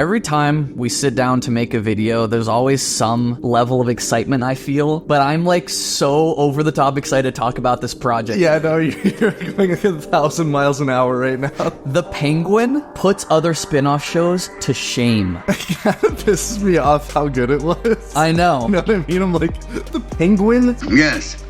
every time we sit down to make a video, there's always some level of excitement I feel, but I'm like so over the top excited to talk about this project. Yeah, no, you're going 1,000 miles an hour right now. The Penguin puts other spin-off shows to shame. It kind of pisses me off how good it was. I know. You know what I mean? I'm like, the Penguin? Yes.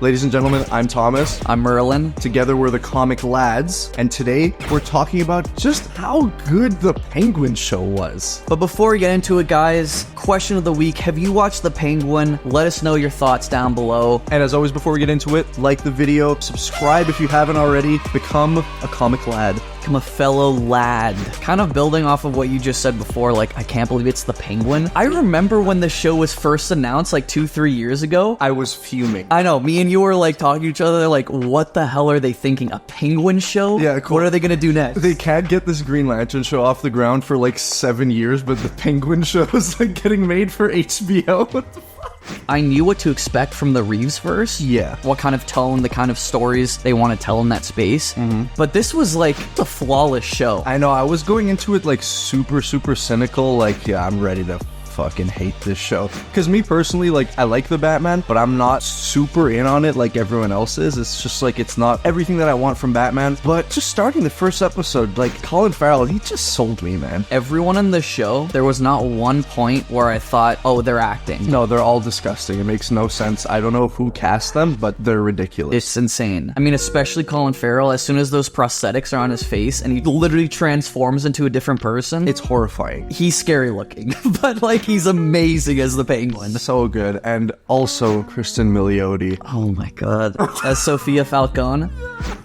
Ladies and gentlemen, I'm Thomas. I'm Merlin. Together we're the Comic Lads, and today we're talking about just how good the Penguin show was. But before we get into it, guys, question of the week, have you watched The Penguin? Let us know your thoughts down below. And as always, before we get into it, like the video, subscribe if you haven't already, become a Comic Lad. Become a fellow lad. Kind of building off of what you just said before, like, I can't believe it's The Penguin. I remember when the show was first announced, like 2-3 years ago. I was fuming. I know, me and you were like talking to each other, like, what the hell are they thinking? A Penguin show? Yeah, cool. What are they gonna do next? They can't get this Green Lantern show off the ground for like 7 years, but the Penguin show is like getting made for HBO. What the fuck? I knew what to expect from the Reeves verse. Yeah. What kind of tone, the kind of stories they want to tell in that space. But this was like a flawless show. I know, I was going into it like super cynical, like, yeah, I'm ready to fucking hate this show. Because me personally, like, I like the Batman, but I'm not super in on it like everyone else is. It's just like, it's not everything that I want from Batman. But just starting the first episode, like, Colin Farrell, he just sold me, man. Everyone in the show, there was not one point where I thought, oh, they're acting. No, they're all disgusting. It makes no sense. I don't know who cast them, but they're ridiculous. It's insane. I mean, especially Colin Farrell, as soon as those prosthetics are on his face and he literally transforms into a different person, It's horrifying. he's scary looking. But like, he's amazing as the Penguin. So good. And also Kristen Milioti. Oh my god. As Sofia Falcone.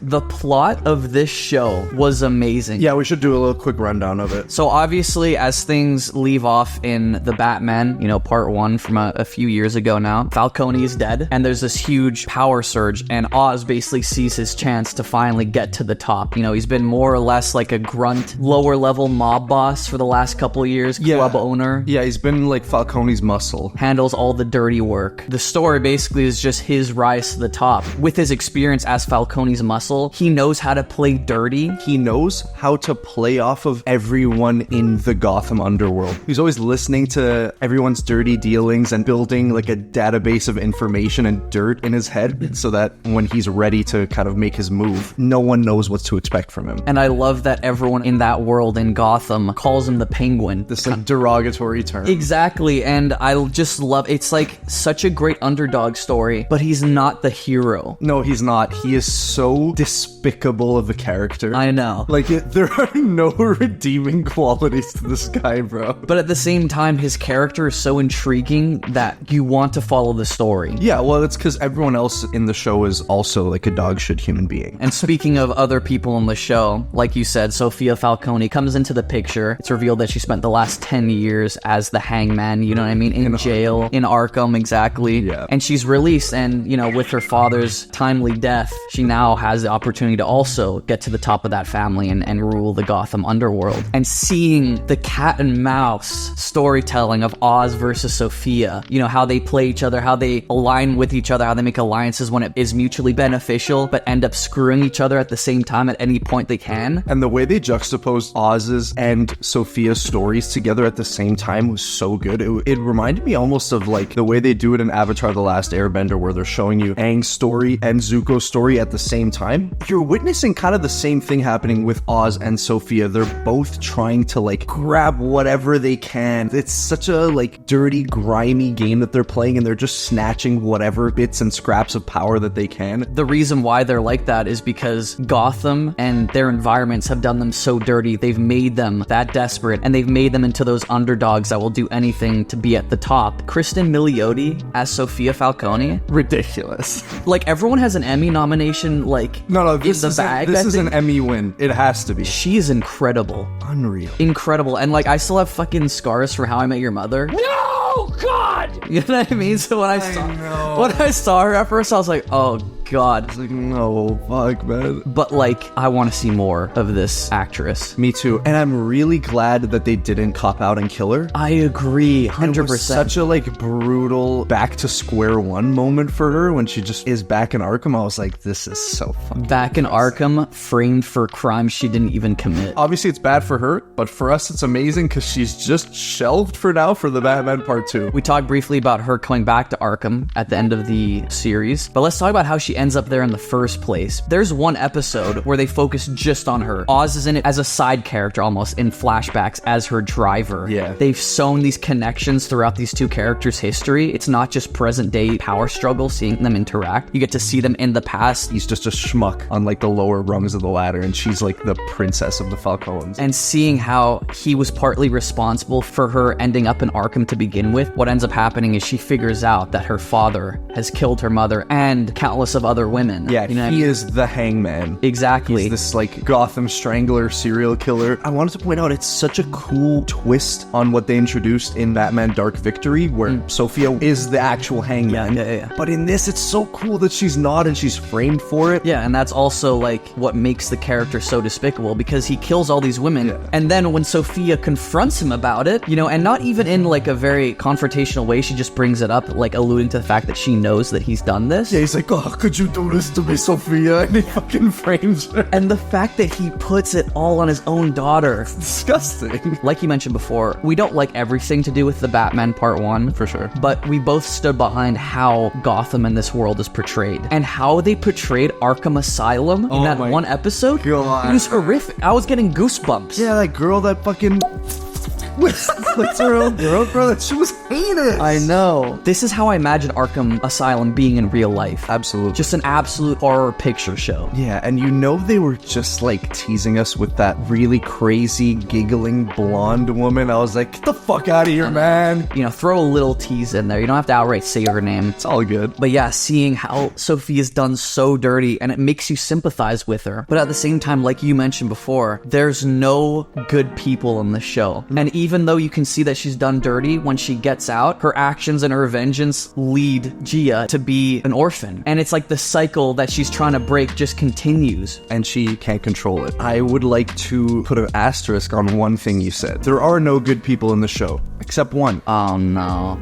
The plot of this show was amazing. Yeah, we should do a little quick rundown of it. So obviously, as things leave off in the Batman, you know, part 1 from a few years ago now, Falcone is dead, and there's this huge power surge, and Oz basically sees his chance to finally get to the top. You know, he's been more or less like a grunt, lower-level mob boss for the last couple of years, club owner. Yeah, he's been like Falcone's muscle. Handles all the dirty work. The story basically is just his rise to the top. With his experience as Falcone's muscle, he knows how to play dirty. He knows how to play off of everyone in the Gotham underworld. He's always listening to everyone's dirty dealings and building like a database of information and dirt in his head so that when he's ready to kind of make his move, no one knows what to expect from him. And I love that everyone in that world in Gotham calls him the Penguin. This like derogatory term. Exactly, and I just love, it's like such a great underdog story, but he's not the hero. No, he's not. He is so despicable of a character. I know. Like, there are no redeeming qualities to this guy, bro. But at the same time, his character is so intriguing that you want to follow the story. Yeah, well, it's because everyone else in the show is also like a dog shit human being. And speaking of other people in the show, like you said, Sofia Falcone comes into the picture. It's revealed that she spent the last 10 years as the hangman, you know what I mean, in jail, in Arkham, exactly. Yeah. And she's released, and, you know, with her father's timely death, she now has the opportunity to also get to the top of that family and rule the Gotham underworld. And seeing the cat and mouse storytelling of Oz versus Sofia, you know, how they play each other, how they align with each other, how they make alliances when it is mutually beneficial, but end up screwing each other at the same time at any point they can. And the way they juxtaposed Oz's and Sophia's stories together at the same time was so good. It reminded me almost of like the way they do it in Avatar: The Last Airbender, where they're showing you Aang's story and Zuko's story at the same time. You're witnessing kind of the same thing happening with Oz and Sofia. They're both trying to like grab whatever they can. It's such a like dirty, grimy game that they're playing, and they're just snatching whatever bits and scraps of power that they can. The reason why they're like that is because Gotham and their environments have done them so dirty. They've made them that desperate, and they've made them into those underdogs that will do anything to be at the top. Kristen Milioti as Sofia Falcone, Ridiculous. like, everyone has an Emmy nomination, like, No, this in the bag. This is an Emmy win. It has to be. She is incredible. Unreal. Incredible. And, like, I still have fucking scars from How I Met Your Mother. No, God! You know what I mean? So when I saw her at first, I was like, oh god. It's like, no, fuck, man. But like, I want to see more of this actress. Me too. And I'm really glad that they didn't cop out and kill her. I agree, 100%. It was such a like brutal back to square one moment for her when she just is back in Arkham. I was like, this is so fucking back in Arkham, framed for crimes she didn't even commit. Obviously it's bad for her, but for us it's amazing because she's just shelved for now for the Batman Part 2. We talked briefly about her coming back to Arkham at the end of the series, but let's talk about how she ends up there in the first place. There's one episode where they focus just on her. Oz is in it as a side character almost, in flashbacks as her driver. Yeah. They've sewn these connections throughout these two characters' history. It's not just present day power struggle, seeing them interact. You get to see them in the past. He's just a schmuck on like the lower rungs of the ladder, and she's like the princess of the Falcones. And seeing how he was partly responsible for her ending up in Arkham to begin with, what ends up happening is she figures out that her father has killed her mother and countless of other women. Yeah, you know he is the hangman. Exactly. He's this like Gotham strangler serial killer. I wanted to point out it's such a cool twist on what they introduced in Batman Dark Victory, where Sofia is the actual hangman. Yeah. But in this, it's so cool that she's not, and she's framed for it. Yeah, and that's also like what makes the character so despicable, because he kills all these women, and then when Sofia confronts him about it, you know, and not even in like a very confrontational way, she just brings it up, like alluding to the fact that she knows that he's done this. Yeah, he's like, oh, could you do this to me, Sofia? And he fucking frames her. And the fact that he puts it all on his own daughter. Disgusting. Like you mentioned before, we don't like everything to do with the Batman Part 1. For sure. But we both stood behind how Gotham in this world is portrayed. And how they portrayed Arkham Asylum in that one episode. God. It was horrific. I was getting goosebumps. Yeah, that girl that fucking... It's her own girl, bro. That shit was heinous. I know. This is how I imagine Arkham Asylum being in real life. Absolutely. Just an absolute horror picture show. Yeah, and you know they were just like teasing us with that really crazy, giggling blonde woman. I was like, get the fuck out of here, man. You know, throw a little tease in there. You don't have to outright say her name. It's all good. But yeah, seeing how Sophia's done so dirty, and it makes you sympathize with her. But at the same time, like you mentioned before, there's no good people in the show. And even though you can see that she's done dirty, when she gets out, her actions and her vengeance lead Gia to be an orphan. And it's like the cycle that she's trying to break just continues. And she can't control it. I would like to put an asterisk on one thing you said. There are no good people in the show, except one. Oh no.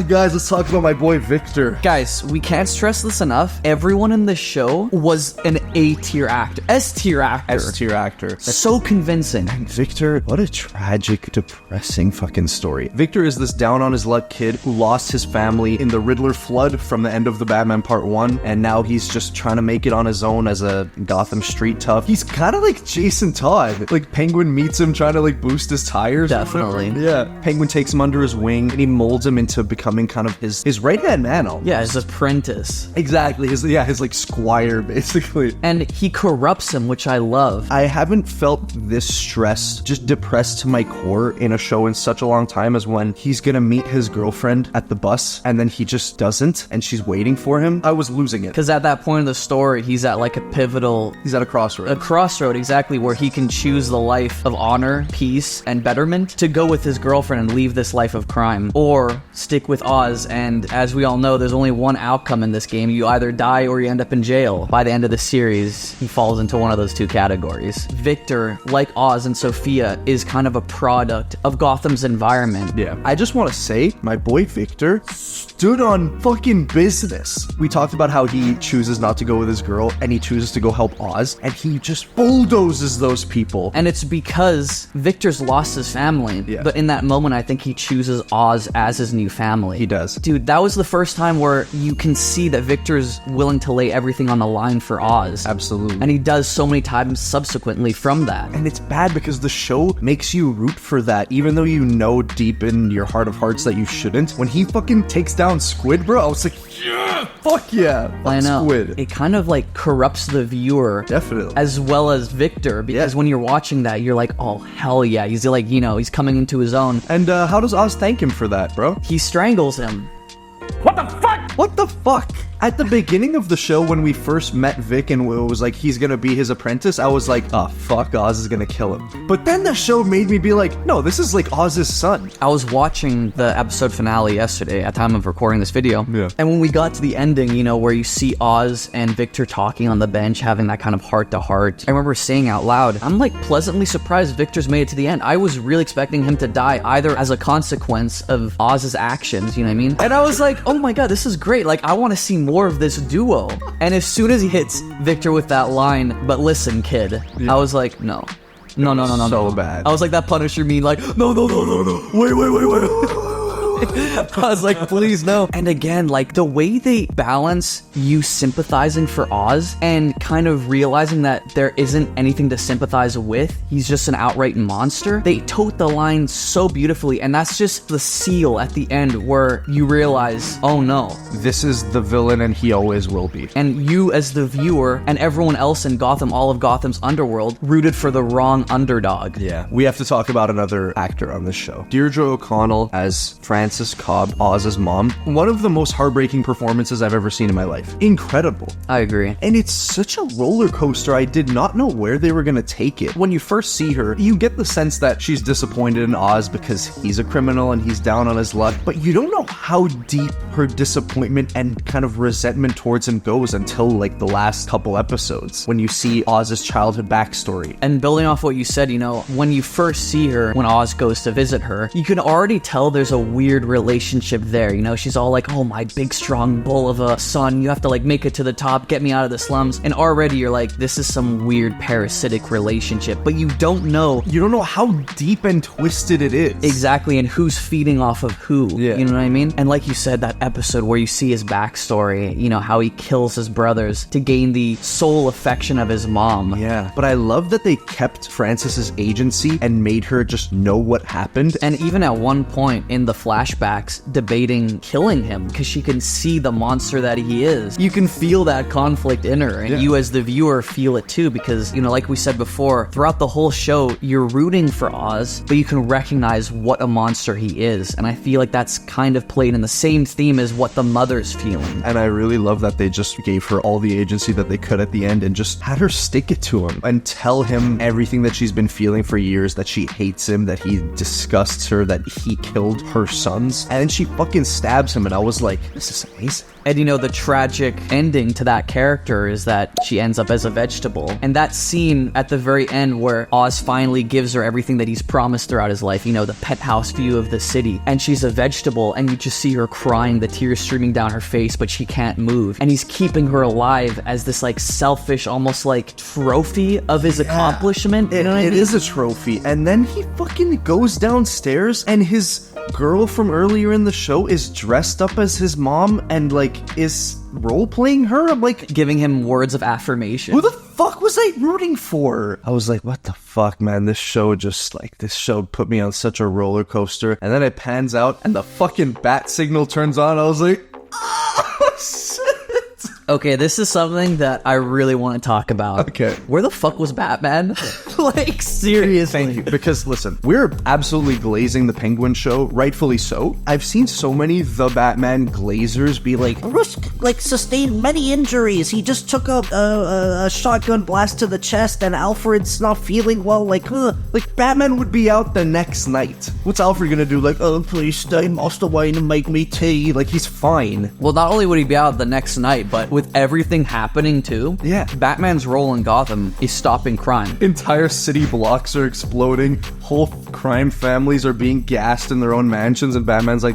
Guys, let's talk about my boy Victor. Guys, we can't stress this enough. Everyone in the show was an A-tier actor. S-tier actor. S-tier actor. So convincing. And Victor, what a tragic, depressing fucking story. Victor is this down on his luck kid who lost his family in the Riddler flood from the end of the Batman Part 1, and now he's just trying to make it on his own as a Gotham street tough. He's kind of like Jason Todd. Like, Penguin meets him trying to like boost his tires. Definitely. Yeah. Penguin takes him under his wing and he molds him into becoming kind of his right-hand man almost. Yeah, his apprentice. Exactly. His like squire, basically. And he corrupts him, which I love. I haven't felt this stressed, just depressed to my core in a show in such a long time as when he's gonna meet his girlfriend at the bus and then he just doesn't and she's waiting for him. I was losing it. Because at that point in the story, he's at like a pivotal... He's at a crossroad. A crossroad, exactly, where he can choose the life of honor, peace, and betterment to go with his girlfriend and leave this life of crime, or stick with Oz. And as we all know, there's only one outcome in this game. You either die or you end up in jail. By the end of the series, he falls into one of those two categories. Victor, like Oz and Sofia, is kind of a product of Gotham's environment. Yeah. I just want to say, my boy Victor stood on fucking business. We talked about how he chooses not to go with his girl and he chooses to go help Oz, and he just bulldozes those people. And it's because Victor's lost his family. Yeah. But in that moment, I think he chooses Oz as his new family. He does. Dude, that was the first time where you can see that Victor's willing to lay everything on the line for Oz. Absolutely. And he does so many times subsequently from that. And it's bad because the show makes you root for that, even though you know deep in your heart of hearts that you shouldn't. When he fucking takes down Squid, bro, I was like, yeah, fuck yeah. I know. Squid. It kind of like corrupts the viewer. Definitely. As well as Victor, because when you're watching that, you're like, oh, hell yeah. He's like, you know, he's coming into his own. And how does Oz thank him for that, bro? He strangles him. What the fuck? What the fuck? At the beginning of the show, when we first met Vic and it was like he's gonna be his apprentice, I was like, oh fuck, Oz is gonna kill him. But then the show made me be like, no, this is like Oz's son. I was watching the episode finale yesterday at time of recording this video. Yeah. And when we got to the ending, you know, where you see Oz and Victor talking on the bench, having that kind of heart-to-heart, I remember saying out loud, I'm like pleasantly surprised Victor's made it to the end. I was really expecting him to die either as a consequence of Oz's actions, you know what I mean? And I was like, oh my god, this is great. Like, I want to see more of this duo. And as soon as he hits Victor with that line, but listen, kid, I was like, no. No. So bad. I was like that Punisher meme, like, no. Wait. I was like, please no. And again, like the way they balance you sympathizing for Oz and kind of realizing that there isn't anything to sympathize with, he's just an outright monster. They tote the line so beautifully, and that's just the seal at the end where you realize, oh no, this is the villain and he always will be. And you as the viewer and everyone else in Gotham, all of Gotham's underworld, rooted for the wrong underdog. Yeah. We have to talk about another actor on this show. Deirdre O'Connell as Frances Cobb, Oz's mom. One of the most heartbreaking performances I've ever seen in my life. Incredible. I agree. And it's such a roller coaster. I did not know where they were going to take it. When you first see her, you get the sense that she's disappointed in Oz because he's a criminal and he's down on his luck, but you don't know how deep her disappointment and kind of resentment towards him goes until like the last couple episodes when you see Oz's childhood backstory. And building off what you said, you know, when you first see her, when Oz goes to visit her, you can already tell there's a weird relationship there. You know, she's all like, oh, my big strong bull of a son, you have to like make it to the top, get me out of the slums. And already you're like, this is some weird parasitic relationship, but you don't know how deep and twisted it is. Exactly, and who's feeding off of who. Yeah. You know what I mean? And like you said, that episode where you see his backstory, you know, how he kills his brothers to gain the sole affection of his mom. Yeah, but I love that they kept Frances's agency and made her just know what happened. And even at one point in the flashbacks debating killing him because she can see the monster that he is. You can feel that conflict in her, and you as the viewer feel it too, because, you know, like we said before, throughout the whole show, you're rooting for Oz, but you can recognize what a monster he is. And I feel like that's kind of played in the same theme as what the mother's feeling. And I really love that they just gave her all the agency that they could at the end and just had her stick it to him and tell him everything that she's been feeling for years, that she hates him, that he disgusts her, that he killed her sons. And then she fucking stabs him, and I was like, this is amazing. And you know, the tragic ending to that character is that she ends up as a vegetable. And that scene at the very end where Oz finally gives her everything that he's promised throughout his life, you know, the penthouse view of the city, and she's a vegetable, and you just see her crying, the tears streaming down her face, but she can't move. And he's keeping her alive as this like selfish, almost like trophy of his accomplishment. You know what I mean? It is a trophy. And then he fucking goes downstairs, and his girl from earlier in the show is dressed up as his mom and like is role-playing her. I'm like, giving him words of affirmation. Who the fuck was I rooting for? I was like, what the fuck, man? This show put me on such a roller coaster. And then it pans out and the fucking bat signal turns on. I was like, oh shit. Okay, this is something that I really want to talk about. Okay. Where the fuck was Batman? Like, seriously. Thank you. Because, listen, we're absolutely glazing the Penguin show, rightfully so. I've seen so many The Batman glazers be like, Bruce, like, sustained many injuries. He just took a shotgun blast to the chest, and Alfred's not feeling well. Like Batman would be out the next night. What's Alfred gonna do? Like, oh, please stay, Master Wayne, and make me tea. Like, he's fine. Well, not only would he be out the next night, but with everything happening too, yeah, Batman's role in Gotham is stopping crime. Entire city blocks are exploding, whole crime families are being gassed in their own mansions, and Batman's like,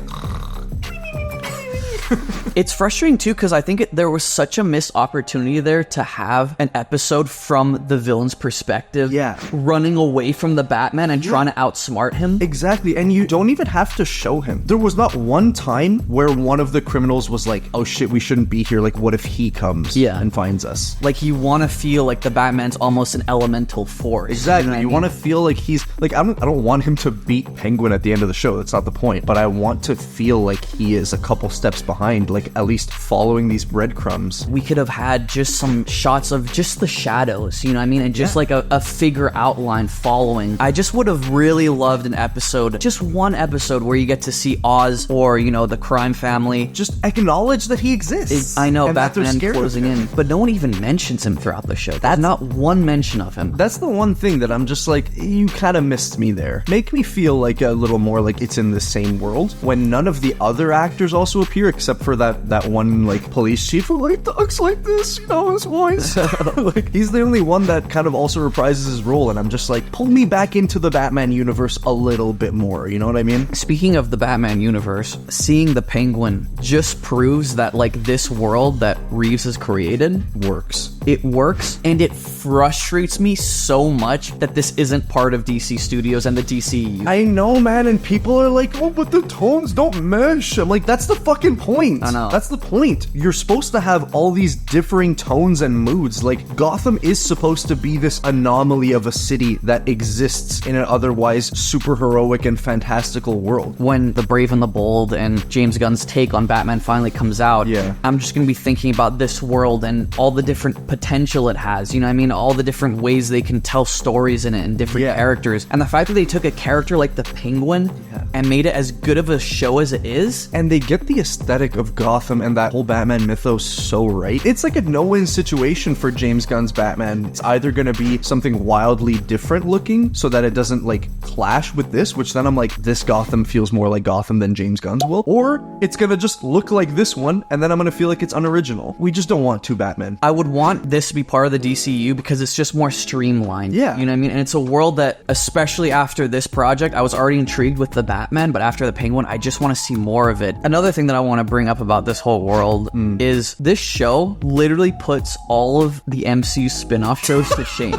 It's frustrating too, because I think there was such a missed opportunity there to have an episode from the villain's perspective. Yeah. Running away from the Batman and trying to outsmart him. Exactly, and you don't even have to show him. There was not one time where one of the criminals was like, oh shit, we shouldn't be here. Like, what if he comes and finds us? Like, you want to feel like the Batman's almost an elemental force. Exactly. You want to feel like he's like, I don't want him to beat Penguin at the end of the show. That's not the point. But I want to feel like he is a couple steps behind. Like, like at least following these breadcrumbs. We could have had just some shots of just the shadows, you know what I mean? And just like a figure outline following. I just would have really loved an episode, just one episode where you get to see Oz or, you know, the crime family. Just acknowledge that he exists. I know, and that they're Batman scared of closing him. in, but no one even mentions him throughout the show. That's not one mention of him. That's the one thing that I'm just like, you kind of missed me there. Make me feel like a little more like it's in the same world when none of the other actors also appear except for that one like police chief who like talks like this, you know, his voice. Like he's the only one that kind of also reprises his role, and I'm just like, pull me back into the Batman universe a little bit more, you know what I mean? Speaking of the Batman universe, seeing the Penguin just proves that like this world that Reeves has created Works. It works, and it frustrates me so much that this isn't part of DC Studios and the DCEU. I know, man, and people are like, oh, but the tones don't mesh. I'm like, that's the fucking point. I know. That's the point. You're supposed to have all these differing tones and moods. Like, Gotham is supposed to be this anomaly of a city that exists in an otherwise super heroic and fantastical world. When The Brave and the Bold and James Gunn's take on Batman finally comes out, Yeah. I'm just gonna be thinking about this world and all the different potential it has, you know what I mean? All the different ways they can tell stories in it and different Yeah. characters. And the fact that they took a character like the Penguin and made it as good of a show as it is, And they get the aesthetic of Gotham and that whole Batman mythos so right. It's like a no-win situation for James Gunn's Batman. It's either going to be something wildly different looking so that it doesn't like clash with this, which then I'm like, this Gotham feels more like Gotham than James Gunn's will, or it's going to just look like this one and then I'm going to feel like it's unoriginal. We just don't want two Batman. I would want this to be part of the DCU because it's just more streamlined. Yeah. You know what I mean? And it's a world that, especially after this project, I was already intrigued with the Batman, but after the Penguin, I just want to see more of it. Another thing that I want to bring up about this whole world is this show literally puts all of the MCU spin-off shows to shame.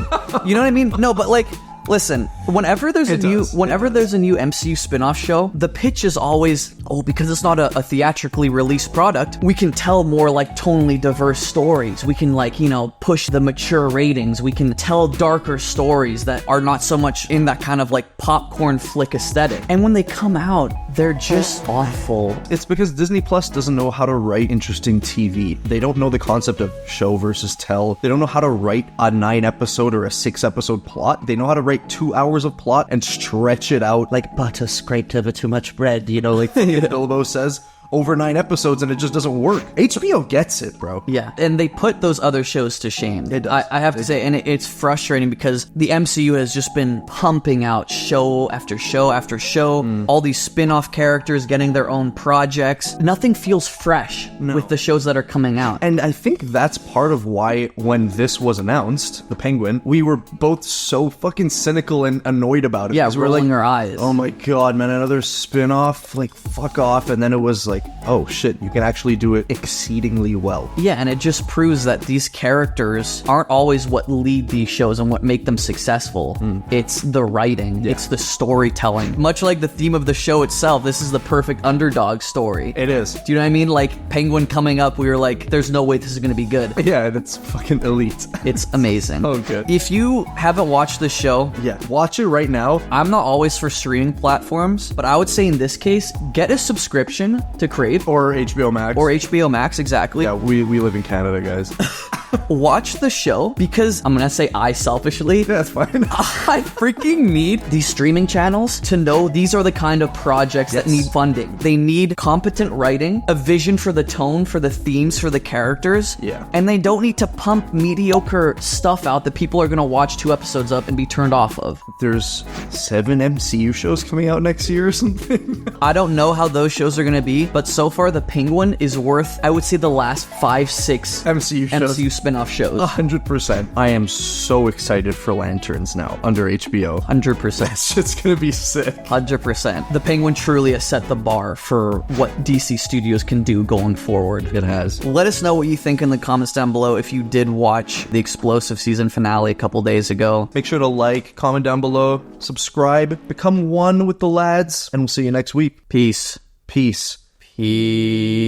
You know what I mean? No, but like, listen, whenever there's a new MCU spin-off show, the pitch is always, oh, because it's not a theatrically released product, we can tell more like tonally diverse stories. We can like, you know, push the mature ratings. We can tell darker stories that are not so much in that kind of like popcorn flick aesthetic. And when they come out, they're just awful. It's because Disney Plus doesn't know how to write interesting TV. They don't know the concept of show versus tell. They don't know how to write a 9-episode or a 6-episode plot. They know how to write 2 hours of plot and stretch it out Like butter scraped over too much bread, you know, like Bilbo says, over 9 episodes, and it just doesn't work. HBO gets it, bro. Yeah, and they put those other shows to shame. It does. I have to say, and it's frustrating because the MCU has just been pumping out show after show after show, all these spin-off characters getting their own projects. Nothing feels fresh with the shows that are coming out. And I think that's part of why when this was announced, The Penguin, we were both so fucking cynical and annoyed about it. Yeah, 'Cause we're rolling like, our eyes. oh my god, man, another spin-off? Like, fuck off. And then it was like, oh shit, you can actually do it exceedingly well. Yeah, and it just proves that these characters aren't always what lead these shows and what make them successful. It's the writing, it's the storytelling. Much like the theme of the show itself, this is the perfect underdog story. It is. Do you know what I mean? Like, Penguin coming up, we were like, there's no way this is gonna be good. Yeah, that's fucking elite. It's amazing. Oh, good. If you haven't watched the show, Yeah, watch it right now. I'm not always for streaming platforms, but I would say in this case, get a subscription to Crave Or HBO Max. or HBO Max, exactly. Yeah, we live in Canada, guys. Watch the show because I'm gonna say I selfishly, Yeah, that's fine. I freaking need these streaming channels to know these are the kind of projects that need funding. They need competent writing, a vision for the tone, for the themes, for the characters. Yeah. And they don't need to pump mediocre stuff out that people are gonna watch 2 episodes of and be turned off of. There's 7 MCU shows coming out next year or something. I don't know how those shows are gonna be, but so far the Penguin is worth, I would say, the last 5-6 MCU shows. MCU spin-off shows. 100%. I am so excited for Lanterns now under HBO. 100%. It's gonna be sick. 100%. The Penguin truly has set the bar for what DC Studios can do going forward. It has. Let us know what you think in the comments down below if you did watch the explosive season finale a couple days ago. Make sure to like, comment down below, subscribe, become one with the lads, and we'll see you next week. Peace. Peace. Peace.